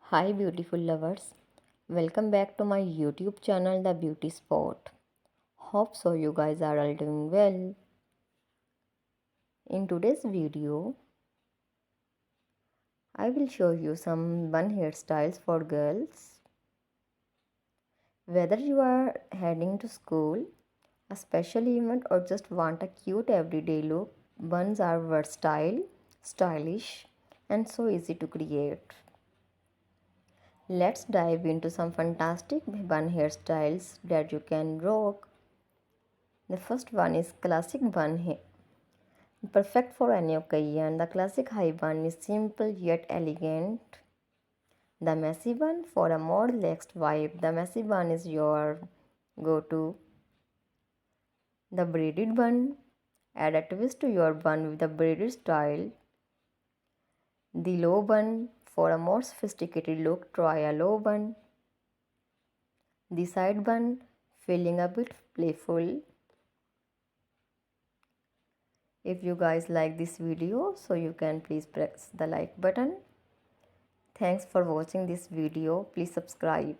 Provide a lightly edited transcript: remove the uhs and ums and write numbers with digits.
Hi beautiful lovers, welcome back to my YouTube channel The Beauty Spot. Hope so you guys are all doing well. In today's video, I will show you some bun hairstyles for girls. Whether you are heading to school, a special event or just want a cute everyday look, buns are versatile, stylish and so easy to create. Let's dive into some fantastic bun hairstyles that you can rock. The first one is classic bun hair. Perfect for any occasion. The classic high bun is simple yet elegant. The messy bun for a more relaxed vibe. The messy bun is your go-to. The braided bun. Add a twist to your bun with the braided style. The low bun. For a more sophisticated look, try a low bun. The side bun. Feeling a bit playful. If you guys like this video, so you can please press the like button. Thanks for watching this video. Please subscribe.